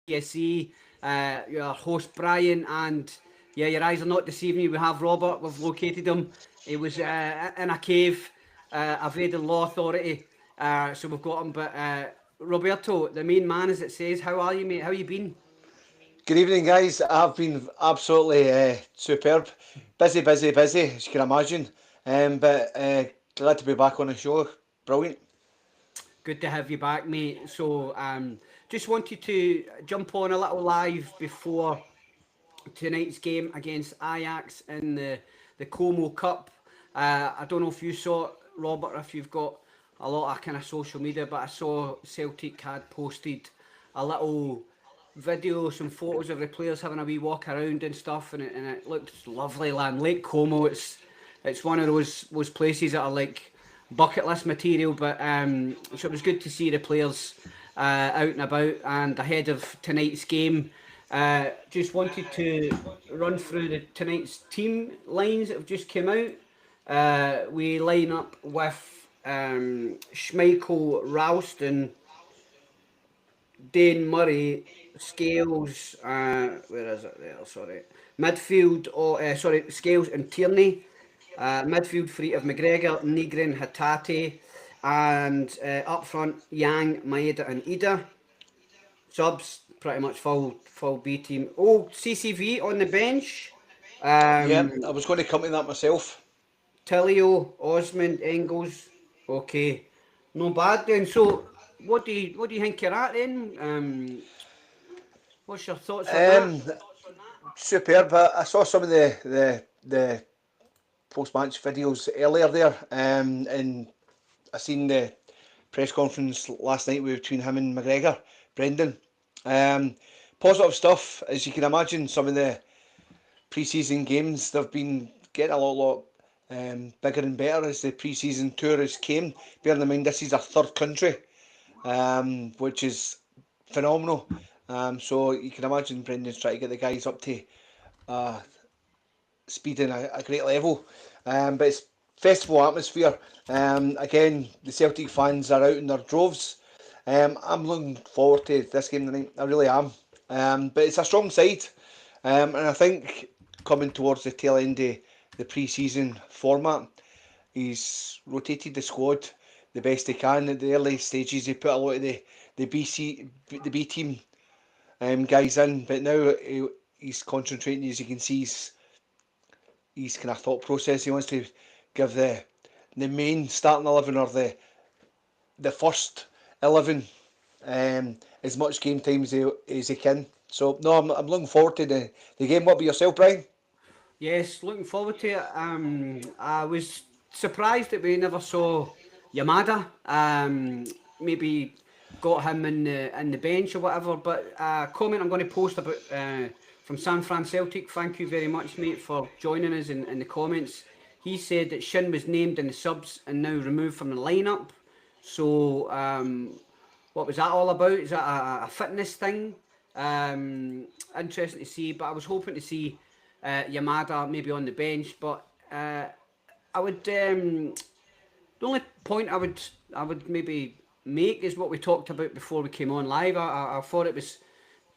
PSE, your host Brian, and yeah, your eyes are not deceiving you. We have Robert. We've located him. He was in a cave, evading law authority. So we've got him. But Roberto, the main man, as it says, how are you, mate? How you been? Good evening, guys. I've been absolutely superb. Busy, busy, busy, as you can imagine. But glad to be back on the show. Brilliant. Good to have you back, mate. So, just wanted to jump on a little live before tonight's game against Ajax in the Como Cup. I don't know if you saw it, Robert, if you've got a lot of kind of social media, but I saw Celtic had posted a little video, some photos of the players having a wee walk around and stuff, and it looked lovely, land. Lake Como, it's one of those places that are like bucket list material, but so it was good to see the players out and about, and ahead of tonight's game. Just wanted to run through the tonight's team lines that have just come out. We line up with Schmeichel, Ralston, Dane Murray, Scales. Where is it there? Sorry, midfield. Sorry, Scales and Tierney. Midfield three of McGregor, Negrin, Hatate, and up front Yang, Maeda, and Ida. Subs pretty much full B team. Oh, CCV on the bench. Yeah, Um, I was going to come to that myself. Tillio, Osmond, Engels. Okay, no bad then. So, what do you think you're at then? What's your thoughts on that? Um, Superb. I saw some of the post match videos earlier there, and I seen the press conference last night between him and McGregor, Brendan. Um, Positive stuff, as you can imagine. Some of the pre-season games they've been getting a lot bigger and better as the pre-season tour has came. Bearing in mind this is our third country, which is phenomenal. So you can imagine Brendan's trying to get the guys up to uh, speed in a great level. But it's festival atmosphere. Again, the Celtic fans are out in their droves. I'm looking forward to this game tonight. I really am. But it's a strong side. And I think coming towards the tail end of the pre-season format, he's rotated the squad the best he can. At the early stages, he put a lot of the B team guys in, but now he's concentrating. As you can see, he's kind of thought process. He wants to give the main starting 11 or the first 11 as much game time as he can. So no, I'm looking forward to the game. What about yourself, Brian? Yes, looking forward to it. I was surprised that we never saw Yamada. Maybe got him in the bench or whatever. But comment I'm going to post about from San Fran Celtic. Thank you very much, mate, for joining us in the comments. He said that Shin was named in the subs and now removed from the lineup. So what was that all about? Is that a fitness thing? Interesting to see, but I was hoping to see Yamada maybe on the bench. But I would the only point I would maybe make is what we talked about before we came on live. I thought it was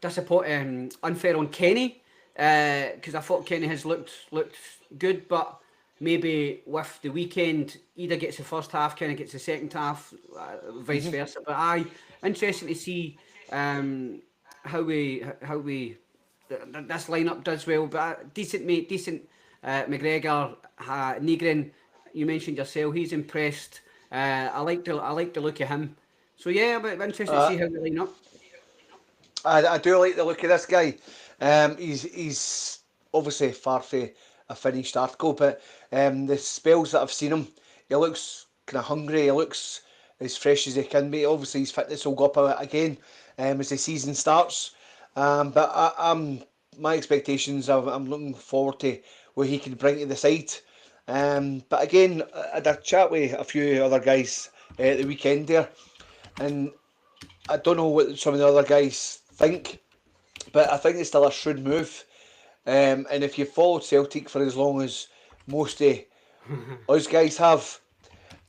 disappointing, unfair on Kenny because I thought Kenny has looked good, but maybe with the weekend, either gets the first half, Kenny gets the second half, vice versa. But interesting to see how we this lineup does well. But decent mate, decent McGregor, Negrin. You mentioned yourself; he's impressed. I like the look of him. So yeah, I'm interested to Uh, see how they line up. I do like the look of this guy. He's obviously far from a finished article, but the spells that I've seen him, he looks kind of hungry. He looks as fresh as he can be. Obviously, his fitness will go up again as the season starts. But my expectations, I'm looking forward to what he can bring to the side. But again, I had a chat with a few other guys at the weekend there, and I don't know what some of the other guys think, but I think it's still a shrewd move. And if you followed Celtic for as long as most of us guys have,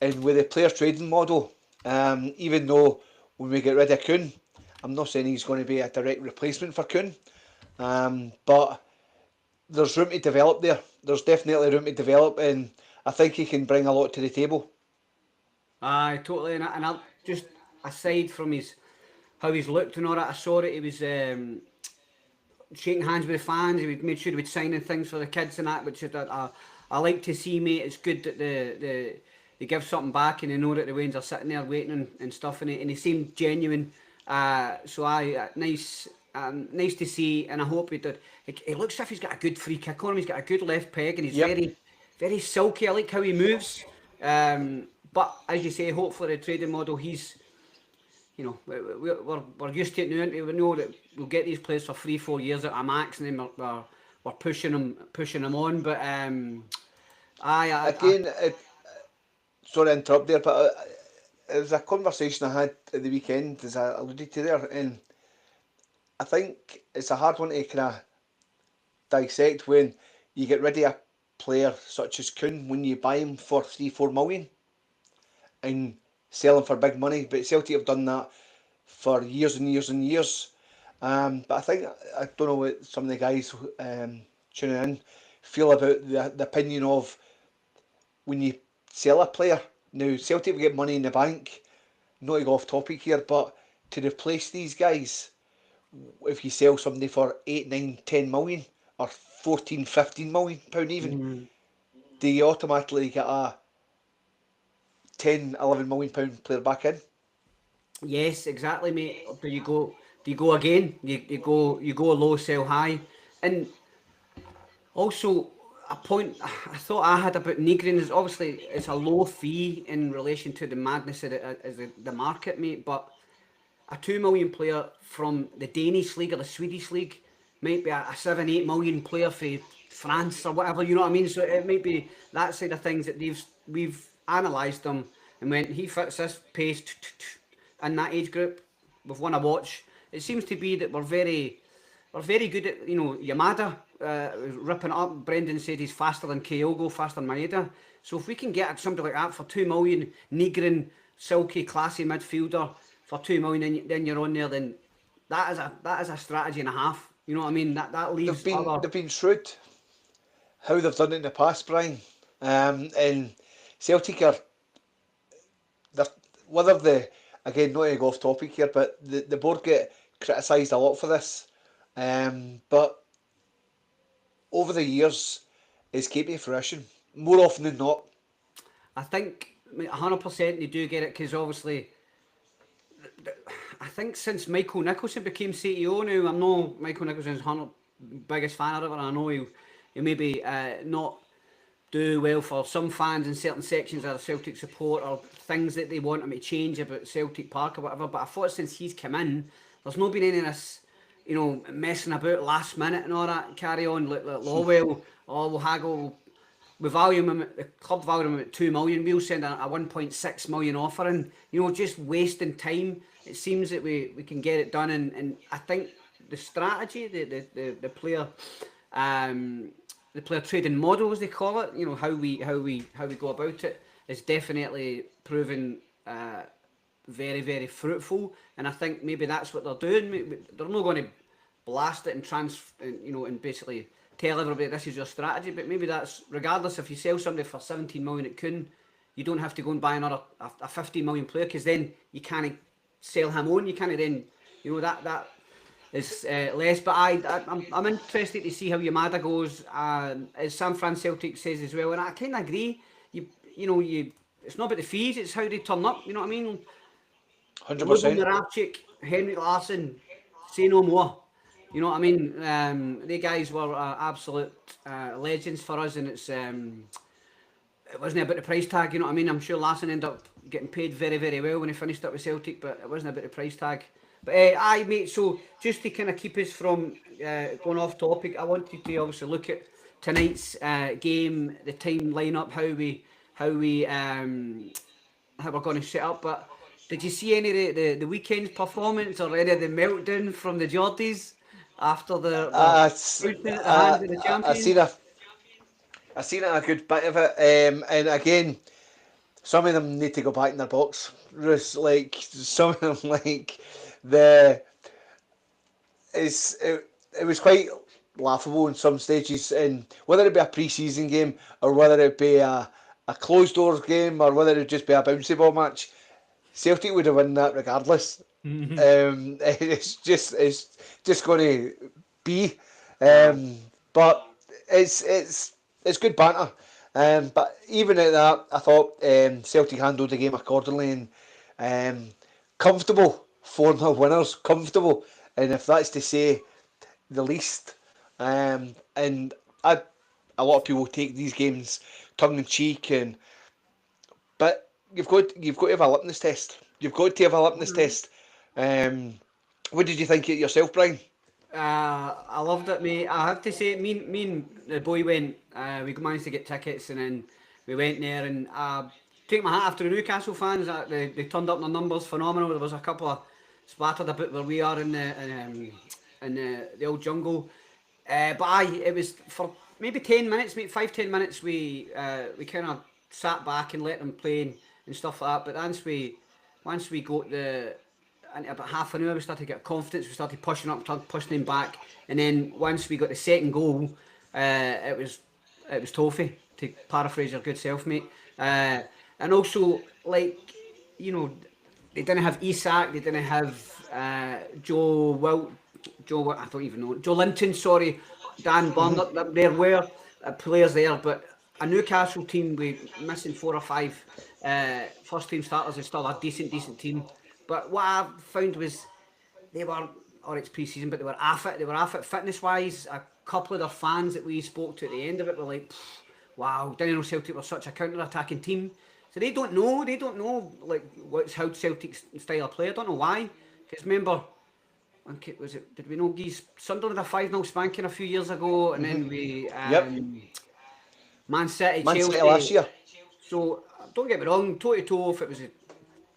and with the player trading model, even though when we get rid of Kuhn, I'm not saying he's going to be a direct replacement for Kuhn, but there's room to develop there. There's definitely room to develop, and I think he can bring a lot to the table. Aye, totally. And I just aside from his how he's looked and all that, I saw that he was shaking hands with the fans. He made sure he was signing things for the kids and that, which I like to see, mate. It's good that they give something back and they know that the Waynes are sitting there waiting and stuff, and he seemed genuine. Nice. Nice to see, and I hope he did. He looks as if he's got a good free kick on him. He's got a good left peg, and he's Yep. very silky. I like how he moves. But as you say, hopefully the trading model, he's, you know, we're used to it now. We know that we'll get these players for 3-4 years at a max, and then we're pushing them on. But Again, sorry to interrupt there, but it was a conversation I had at the weekend, as I alluded to there, and I think it's a hard one to kind of dissect when you get rid of a player such as Kuhn when you buy him for 3-4 million and sell him for big money. But Celtic have done that for years and years and years. But I think, I don't know what some of the guys tuning in feel about the opinion of when you sell a player. Now, Celtic will get money in the bank, not to go off topic here, but to replace these guys, if you sell somebody for 8, 9, 10 million or 14, 15 million pound even, do you automatically get a 10, 11 million pound player back in? yes, exactly, mate. Or do you go again? You go low, sell high, and also, a point I thought I had about Negrin is obviously it's a low fee in relation to the madness of the market, mate. But a 2 million player from the Danish league or the Swedish league might be a 7-8 million player for France or whatever. You know what I mean? So it might be that side of things that we've analysed them and went, he fits this pace in that age group. We've won a watch. It seems to be that we're very good at, you know, Yamada, ripping it up. Brendan said he's faster than Kyogo, faster than Maeda. So if we can get somebody like that for 2 million, Negrin, silky, classy midfielder for 2 million, then you're on there, then that is a strategy and a half. You know what I mean? That leaves other. They've been shrewd how they've done it in the past, Brian. And Celtic are, they're, whether again, not to go off topic here, but the board get criticised a lot for this. But over the years, it's came to fruition more often than not. I think 100% they do get it, because obviously, I think since Michael Nicholson became CEO now, I'm not Michael Nicholson's biggest fan of it, and I know he maybe not do well for some fans in certain sections of the Celtic support, or things that they want him to change about Celtic Park or whatever. But I thought since he's come in, there's not been any of this, you know, messing about last minute and all that carry on. Like Lawwell, we'll haggle. We value him, the club value him at 2 million. We'll send a 1.6 million offer, and you know, just wasting time. It seems that we can get it done, and I think the strategy, the player, the player trading model, as they call it, you know, how we go about it, is definitely proven very, very fruitful. And I think maybe that's what they're doing. They're not going to blast it and basically tell everybody this is your strategy. But maybe that's, regardless, if you sell somebody for 17 million at Kuhn, you don't have to go and buy another a 15 million player, because then you can't sell him on. You can't then, you know, that is less. But I'm interested to see how Yamada goes. As San Fran Celtic says as well, and I kind of agree. It's not about the fees; it's how they turn up. You know what I mean? 100%. Moravchik, Henrik Larsson, say no more. You know what I mean? They guys were absolute legends for us, and it wasn't about the price tag. You know what I mean? I'm sure Larsson ended up getting paid very, very well when he finished up with Celtic, but it wasn't about the price tag. But aye, mate. So just to kind of keep us from going off topic, I wanted to obviously look at tonight's game, the time lineup, how we're going to set up. But did you see any of the weekend's performance or any of the meltdown from the Geordies after the hands of the champions? I seen a good bit of it, and again, some of them need to go back in their box. Like some of them, like the it was quite laughable in some stages, and whether it be a pre-season game or whether it be a closed doors game or whether it just be a bouncy ball match, Celtic would have won that regardless. It's just going to be, but it's good banter. But even at that, I thought Celtic handled the game accordingly and comfortable 4-0 winners, comfortable, and if that's to say the least. And a lot of people take these games tongue in cheek, but you've got to have a litmus test. You've got to have a litmus test. What did you think of it yourself, Brian? I loved it, mate. I have to say, me and the boy went. We managed to get tickets, and then we went there. And take my hat off to the Newcastle fans. They turned up their numbers phenomenal. There was a couple of splattered a bit where we are in the old jungle. But it was for maybe 10 minutes, maybe 5-10 minutes. We kind of sat back and let them play and stuff like that. But once we got and about half an hour, we started to get confidence. We started pushing up, pushing them back, and then once we got the second goal, it was toffee, to paraphrase your good self, mate. And also, like, you know, they didn't have Isak, they didn't have Joe I don't even know, Joe Linton, sorry, Dan Burn. There were players there, but a Newcastle team with missing 4 or 5 first team starters is still a decent team. But what I found was it's pre-season, but they were AFIT. They were AFIT fitness-wise. A couple of their fans that we spoke to at the end of it were like, wow, didn't know Celtic were such a counter-attacking team. So they don't know like what's how Celtic's style of play. I don't know why. Because remember, did we know Sunderland a 5-0 spanking a few years ago, and then we Man City, Chelsea last year. So don't get me wrong, toe to toe, if it was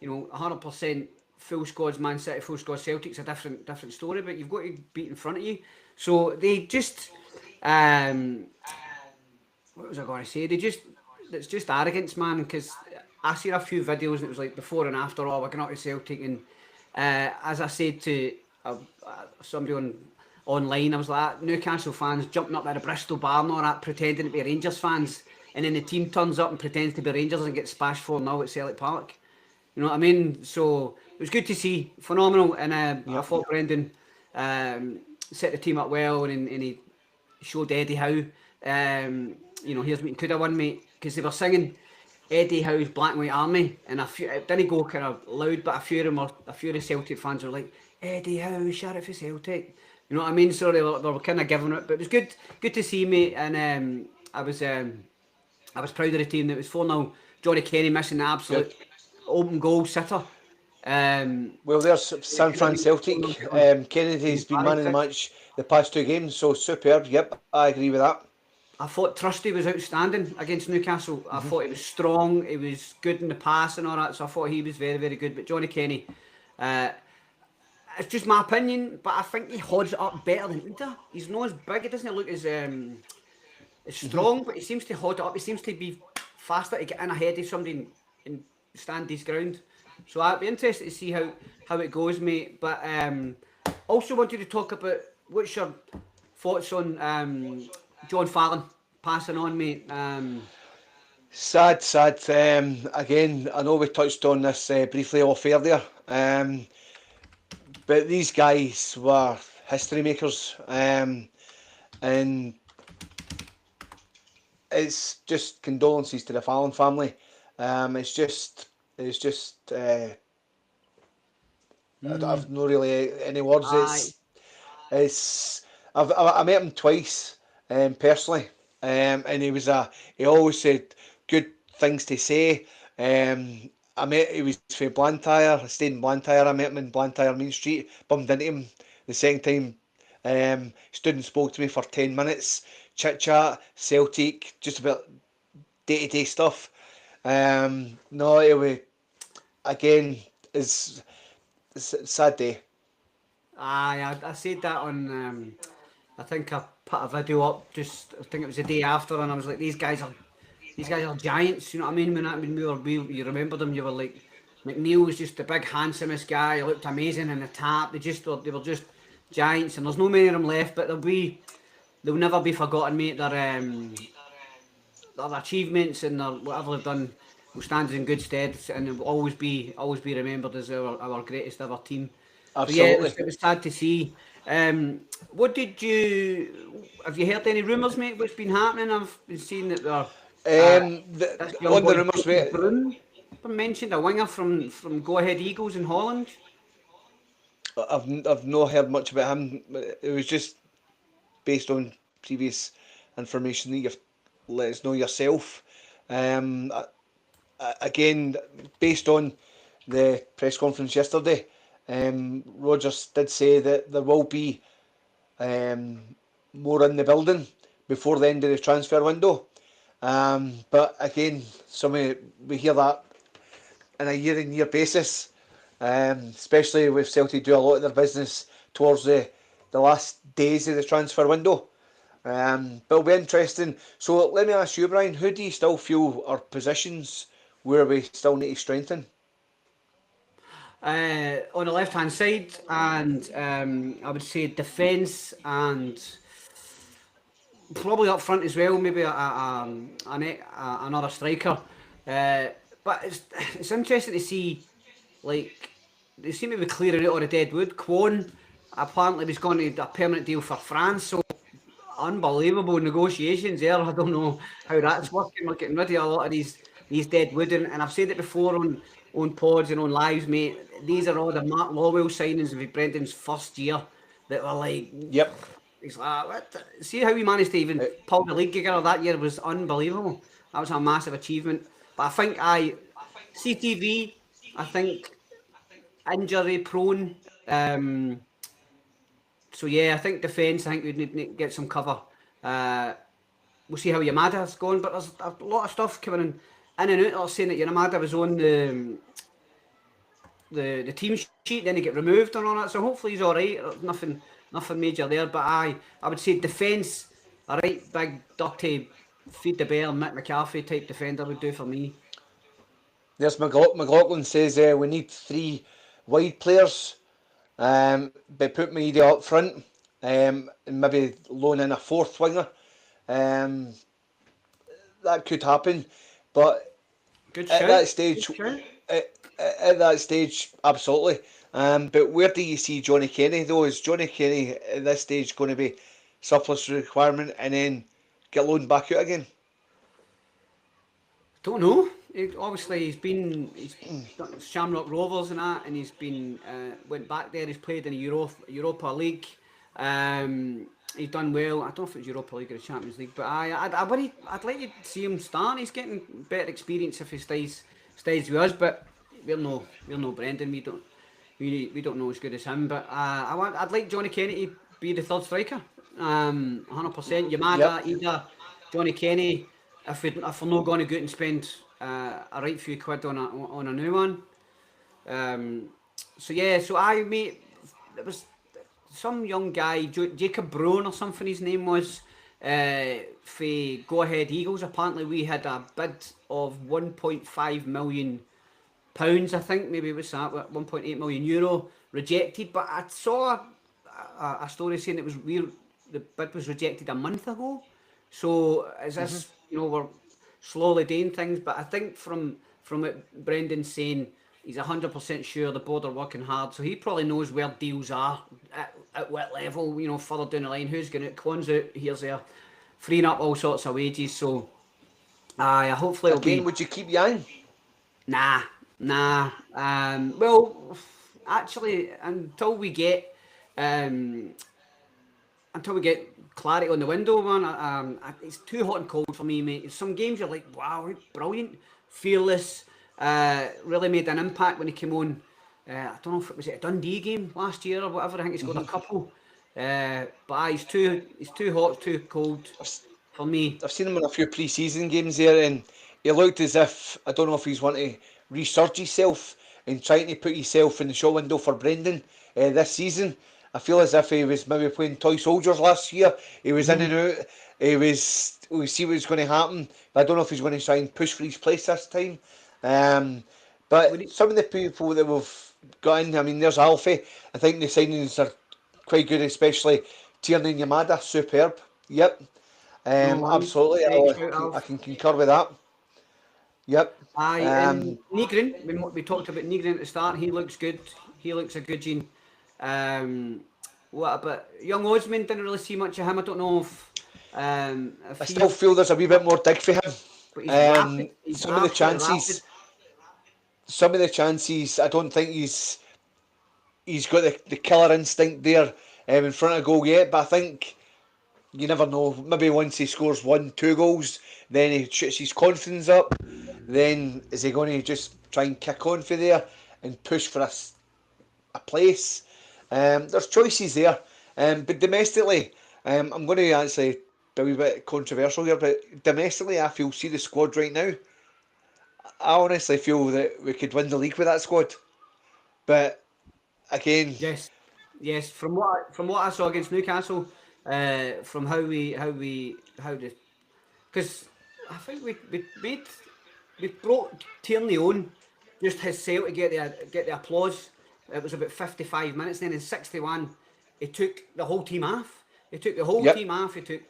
100% full squads Man City, full squad Celtic's a different story, but you've got to beat in front of you. So they just what was I going to say? It's just arrogance, man, because I see a few videos and it was like before and after, we're going out to Celtic, and as I said to somebody online, I was like, Newcastle fans jumping up at the Bristol bar and all that, pretending to be Rangers fans, and then the team turns up and pretends to be Rangers and gets spashed 4-0 at Celtic Park. You know what I mean? So it was good to see, phenomenal, and I thought Brendan set the team up well, and he showed Eddie Howe, here's what he could have won, mate, because they were singing Eddie Howe's Black and White Army, and it didn't go kind of loud, but a few of the Celtic fans were like, Eddie Howe, Sheriff of Celtic. You know what I mean? So they were kind of giving it, but it was good to see, mate, and I was proud of the team. That was 4-0. Johnny Kenny missing the absolute open goal sitter. Well, there's San Fran Celtic. Kennedy's been man of the match the past 2 games, so superb. Yep, I agree with that. I thought Trusty was outstanding against Newcastle. I thought he was strong. He was good in the pass and all that. So I thought he was very, very good. But Johnny Kenny, it's just my opinion, but I think he holds it up better than Inter. He's not as big. It doesn't look as strong, but he seems to hold it up. He seems to be faster to get in ahead of somebody and stand his ground. So I'd be interested to see how it goes, mate. But also wanted to talk about what's your thoughts on John Fallon passing on, mate. Sad. Again, I know we touched on this briefly off air there, but these guys were history makers, and it's just condolences to the Fallon family. It's just I have no really any words. I met him twice personally, and he always said good things to say. He was from Blantyre. I stayed in Blantyre. I met him in Blantyre Main Street. Bumped into him the second time. Stood and spoke to me for 10 minutes. Chit chat, Celtic, just about day-to-day stuff. No, it was, again, it's a sad day. I said that on. I think I put a video up. I think it was the day after, and I was like, these guys are giants. You know what I mean? When you remember them, you were like, McNeil was just the big handsomest guy. He looked amazing in the tap. They Giants, and there's no many of them left, but they'll never be forgotten, mate. Their achievements and their whatever they've done will stand in good stead, and it will always be remembered as our greatest ever team. So yeah, Absolutely. it was sad to see. What did you have you heard any rumours, mate? What's been happening? I've been seeing that this young On the boy rumours, Jacob mate, Brun been mentioned, a winger from Go Ahead Eagles in Holland. I've not heard much about him. It was just based on previous information that you've let us know yourself. Again, based on the press conference yesterday, Rodgers did say that there will be more in the building before the end of the transfer window. But again, we hear that on a year-on-year basis, especially with Celtic do a lot of their business towards the last days of the transfer window. But it'll be interesting. So let me ask you, Brian, who do you still feel are positions where we still need to strengthen? On the left hand side, and I would say defence and probably up front as well. Maybe another striker. But it's interesting to see, like, they seem to be clearing out all the dead wood. Kwon apparently was going to a permanent deal for France, so unbelievable negotiations there. I don't know how that's working. We're getting rid of a lot of these dead wood, and I've said it before on pods and on lives, mate. These are all the Mark Lawwell signings of Brendan's first year that were like, Yep. he's like, what? See how he managed to even pull the league together that year was unbelievable. That was a massive achievement. But I think CTV, I think injury prone. So yeah, I think defence. I think we need to get some cover. We'll see how Yamada's going, but there's a lot of stuff coming in and out. I was saying that Yamada was on the team sheet, then he get removed and all that. So hopefully he's all right. Nothing major there. But I would say defence, a right big dirty feed the bear Mick McCarthy type defender would do for me. There's McLaughlin says we need 3 wide players. But put Maeda up front, and maybe loan in a 4th winger. That could happen, but Good at shout. that stage, Good shout. at that stage, absolutely. But where do you see Johnny Kenny though? Is Johnny Kenny at this stage going to be surplus requirement and then get loaned back out again? Don't know. Obviously, he's done Shamrock Rovers and that, and he's been went back there. He's played in the Europa League. He's done well. I don't know if it's Europa League or the Champions League, but I'd like to see him start. He's getting better experience if he stays with us. But we'll know Brendan. We don't know as good as him. But I'd like Johnny Kenny to be the third striker. 100%. Yamada, Yep. Ida, Johnny Kenny. If we're not going to go out and spend a right few quid on a new one. So I mate, there was some young guy, Jacob Brun or something his name was, for Go Ahead Eagles. Apparently we had a bid of £1.5 million, I think, maybe it was that, €1.8 million rejected. But I saw a story saying the bid was rejected a month ago. So is this, we're slowly doing things, but I think from what Brendan's saying, he's 100% sure the board are working hard, so he probably knows where deals are at what level, further down the line, who's going to, Kwon's out, here's there, freeing up all sorts of wages, so hopefully it'll Again, be... would you keep Yang? Nah. Well, actually, until we get clarity on the window, man, it's too hot and cold for me, mate. Some games you're like, wow, brilliant, fearless, really made an impact when he came on. I don't know if it was a Dundee game last year or whatever. I think he scored a couple. But he's too hot, too cold for me. I've seen him in a few pre-season games there, and he looked as if, I don't know if he's wanting to resurge himself and trying to put himself in the show window for Brendan this season. I feel as if he was maybe playing toy soldiers last year. He was in and out. We see what's going to happen. But I don't know if he's going to try and push for his place this time. But some of the people that we've got in, I mean, there's Alfie. I think the signings are quite good, especially Tierney and Yamada, superb. Yep. No worries. Absolutely, Great shout, I Alf. can concur with that. Yep. Aye, and Um, Nygren, we talked about Nygren at the start. He looks good. He looks a good gene. Um, what about young Osman? Didn't really see much of him. I don't know if I still he's, feel there's a wee bit more dig for him. but he's rapid. He's Some of the absolutely rapid. chances, I don't think he's got the killer instinct there in front of goal yet. But I think you never know. Maybe once he scores 1, 2 goals, then he shoots his confidence up. Then is he going to just try and kick on for there and push for a place? There's choices there, but domestically, I'm going to actually be a wee bit controversial here, but domestically, I feel see the squad right now. I honestly feel that we could win the league with that squad, but again, Yes, yes. From what I saw against Newcastle, from how the because I think we brought Tierney on just himself to get the applause. It was about 55 minutes. Then in 61, he took the whole team off. He took the whole yep, team off. He took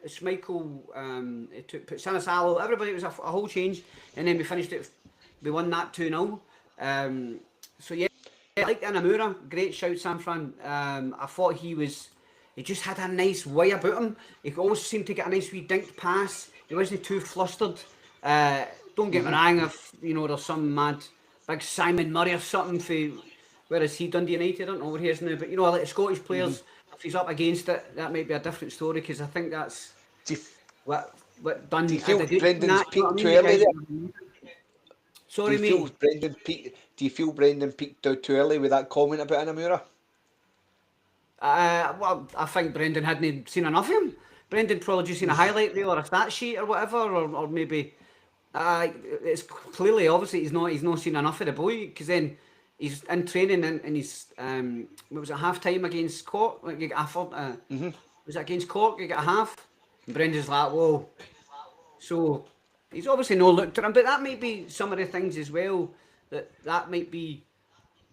Schmeichel. He took Sanasalo. Everybody, it was a whole change. And then we finished it. We won that 2-0. So yeah. I like Anamura, great shout, San Fran. I thought he just had a nice way about him. He always seemed to get a nice wee dinked pass. He wasn't too flustered. Don't get me wrong, if there's some mad big Simon Murray or something for where is he, Dundee United? I don't know where he is now, but like the Scottish players, if he's up against it, that might be a different story because I think that's do you, what do done you feel at the good Brendan's that, you know what I peaked mean? too The early guys, there? sorry, mate. Do you feel Brendan peaked out too early with that comment about Anamura? Well, I think Brendan hadn't seen enough of him. Brendan probably just seen a highlight reel or a stat sheet or whatever, or maybe it's clearly obviously he's not seen enough of the boy because then he's in training and he's what was it, half time against Cork? Like you got was it against Cork? You got a half. And Brendan's like, whoa. So he's obviously no looked at him, but that might be some of the things as well that might be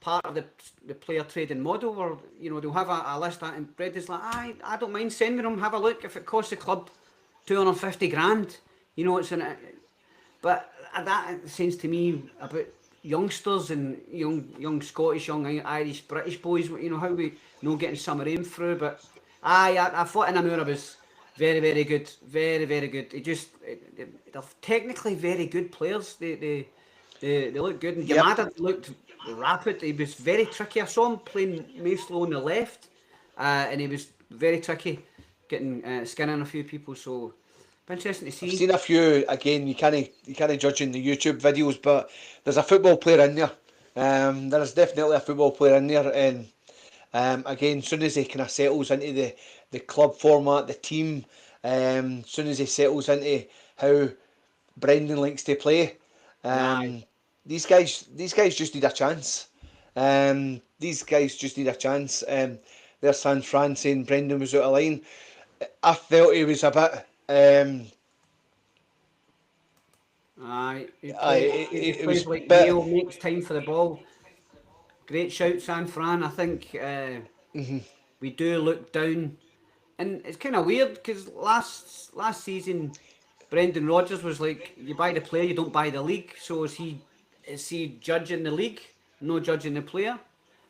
part of the player trading model, or they'll have a list that, and Brendan's like, I don't mind sending them, have a look if it costs the club 250 grand. It's in it, but that seems to me about youngsters and young Scottish, young Irish, British boys. How we getting some of them through, but I thought Inamura was very, very good, very, very good. They're technically very good players. They look good, and Yep. Yamada looked rapid. He was very tricky. I saw him playing Maeslow on the left, and he was very tricky, getting skinning a few people. So, interesting to I've see. seen a few. Again, you can't judge in the YouTube videos, but there's a football player in there. There is definitely a football player in there, and again, as soon as he kind of settles into the club format, the team, as soon as he settles into how Brendan likes to play, Aye. these guys just need a chance. These guys just need a chance. There's San Fran saying Brendan was out of line. I felt he was a bit. Aye, he I plays. He it was plays like bit. Mayo, makes time for the ball. Great shout, San Fran. I think we do look down, and it's kind of weird because last season, Brendan Rodgers was like, "You buy the player, you don't buy the league." So is he judging the league, no judging the player?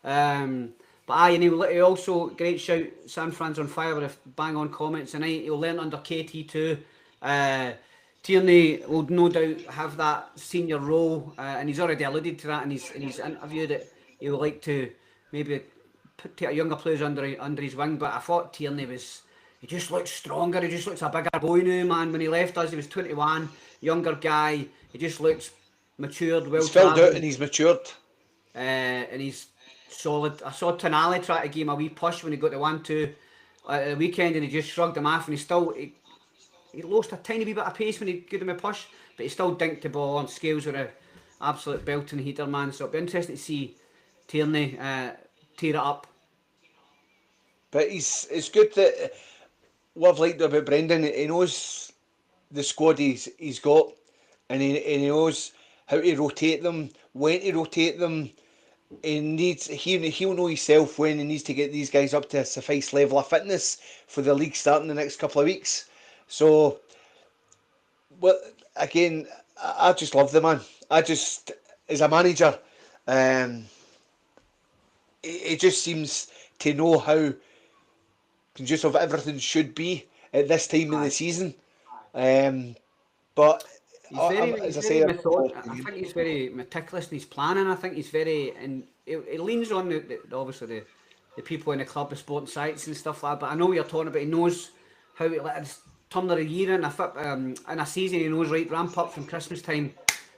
But and he also great shout. San Fran's on fire with a bang on comments tonight. He'll learn under KT too. Tierney will no doubt have that senior role, and he's already alluded to that in his interview that he would like to maybe take a younger players under his wing. But I thought Tierney he just looks stronger. He just looks a bigger boy now, man. When he left us, he was 21, younger guy. He just looks matured, well He's filled out travelled, and he's matured. and he's solid. I saw Tonali try to give him a wee push when he got the 1-2 at the weekend, and he just shrugged him off, and he lost a tiny wee bit of pace when he gave him a push, but he still dinked the ball on scales with an absolute belting heater, man. So it'll be interesting to see Tierney tear it up. But it's good that what I've liked about Brendan, he knows the squad he's got, and he knows how to rotate them, when to rotate them, he'll know himself when he needs to get these guys up to a suffice level of fitness for the league starting the next couple of weeks. So, well, again, I just love the man. As a manager, um, it just seems to know how conducive everything should be at this time in the season. But He's very, as I say, I think he's very meticulous in his planning. I think he's very, and he leans on obviously the people in the club, the sporting sites and stuff like that. But I know what you're talking about. He knows how to let us turn of the year in a season. He knows right ramp up from Christmas time.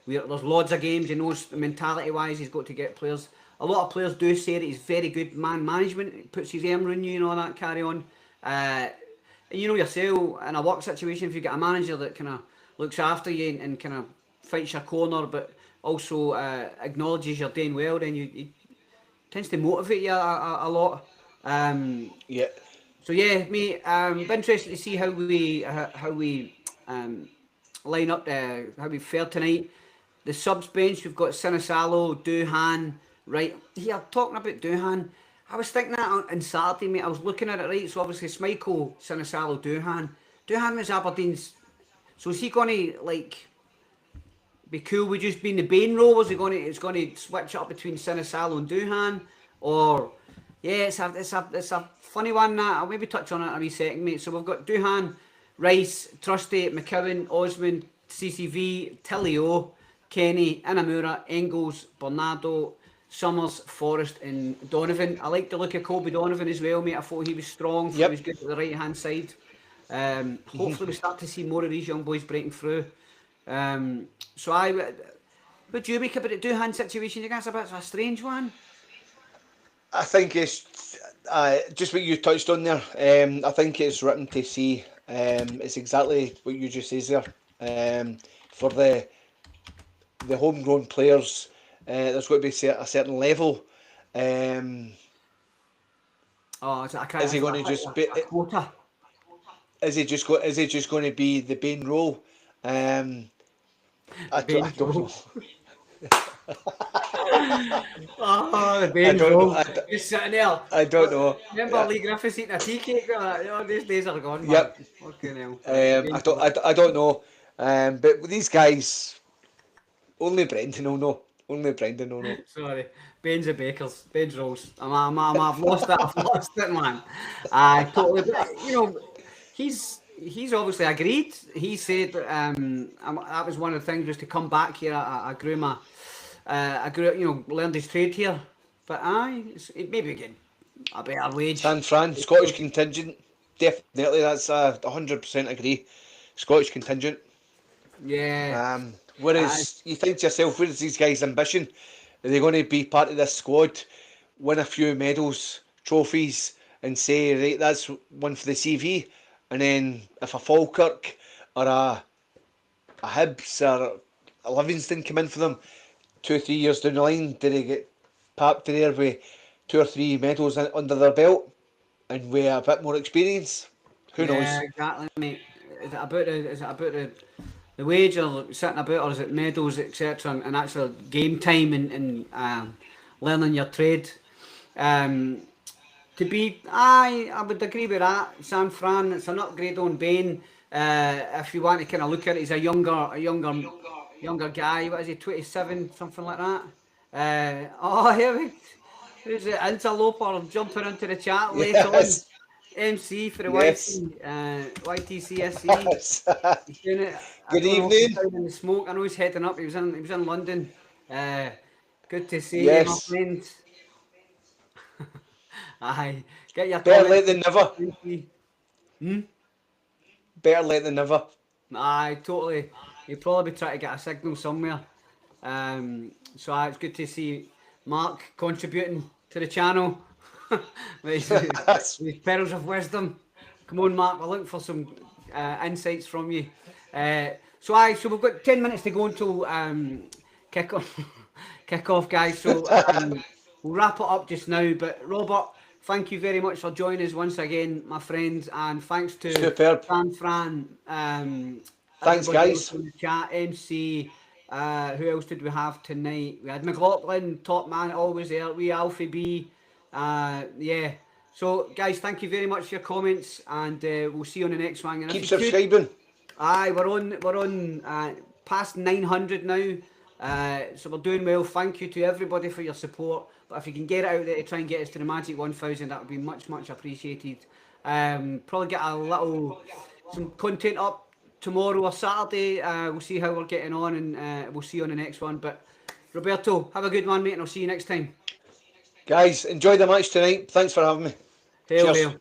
There's loads of games. He knows mentality wise he's got to get players. A lot of players do say that he's very good man management. He puts his arm around you and all that carry on. And you know yourself in a work situation, if you get a manager that kind of looks after you and kind of fights your corner, but also acknowledges you're doing well, then he tends to motivate you a lot. Yeah. So yeah, mate, be interested to see how we line up, how we fare tonight. The subs bench, we've got Sinisalo, Duhan, right here. Talking about Duhan, I was thinking that on Saturday, mate. I was looking at it, right. So obviously, Schmeichel, Sinisalo, Duhan. Duhan was Aberdeen's. So is he going to like be cool with just being the Bain role? Is he going to? It's going to switch up between Sinisalo and Duhan, or yeah, it's a funny one. That I'll maybe touch on it in a wee second, mate. So we've got Duhan, Rice, Trusty, McCowan, Osmond, CCV, Tillio, Kenny, Inamura, Engels, Bernardo, Summers, Forrest, and Donovan. I like the look of Colby Donovan as well, mate. I thought he was strong. He was good at the right hand side. Hopefully we start to see more of these young boys breaking through. What do you make about the Duhan situation? You guys a bit of a strange one. I think it's just what you touched on there. I think it's written to see. It's exactly what you just said there. For the homegrown players, there's got to be a certain level. Is he going to just be a quota? Is he just going to be the Bain role? I don't know. The Bain role. Just sitting there. I don't know. Remember Lee Griffiths eating a tea cake? These days are gone. Yep. Okay, I don't know. But with these guys, only Brendan will know. Only Brendan will know. Sorry, Bain's a Bakers. Bain's rolls. I've lost it. I've lost it, man. I totally. You know, he's obviously agreed. He said that was one of the things, was to come back here. I grew, learned his trade here. But maybe again a better wage. San Fran, Scottish contingent, definitely. That's 100% agree. Scottish contingent. Yeah. Whereas you think to yourself, where's these guys' ambition? Are they going to be part of this squad, win a few medals, trophies, and say, right, that's one for the CV? And then if a Falkirk or a Hibs or a Livingston come in for them 2-3 years down the line, do they get papped there with 2 or 3 medals under their belt and with a bit more experience? Who knows? Yeah, exactly, mate. Is it about the wage, or sitting about, or is it medals, etc., and actual game time and learning your trade? I would agree with that. San Fran, it's an upgrade on Bain. If you want to kind of look at it, he's a younger guy. What is he, 27, something like that? Who's the interloper jumping into the chat later on? MC for the YTCSC. He's doing it. Good evening. In the smoke. I know he's heading up. He was in London. Good to see you, my friend. Aye, get your better late than never. Better late than never. Aye, totally. He'll probably be trying to get a signal somewhere. So it's good to see Mark contributing to the channel. with pearls of wisdom. Come on, Mark, we're looking for some insights from you. So we've got 10 minutes to go until kick off, guys. So we'll wrap it up just now. But Robert, thank you very much for joining us once again, my friends, and thanks to San Fran. Thanks, guys. In the chat, MC, Who else did we have tonight? We had McLaughlin, top man, always there. We Alfie B. Yeah. So, guys, thank you very much for your comments, and we'll see you on the next one. And Keep subscribing. Aye, we're on past 900 now, so we're doing well. Thank you to everybody for your support. But if you can get it out there to try and get us to the magic 1,000, that would be much appreciated. Probably get some content up tomorrow or Saturday. We'll see how we're getting on, and we'll see you on the next one. But Roberto, have a good one, mate, and I'll see you next time. Guys, enjoy the match tonight. Thanks for having me. Hail, Cheers. hail.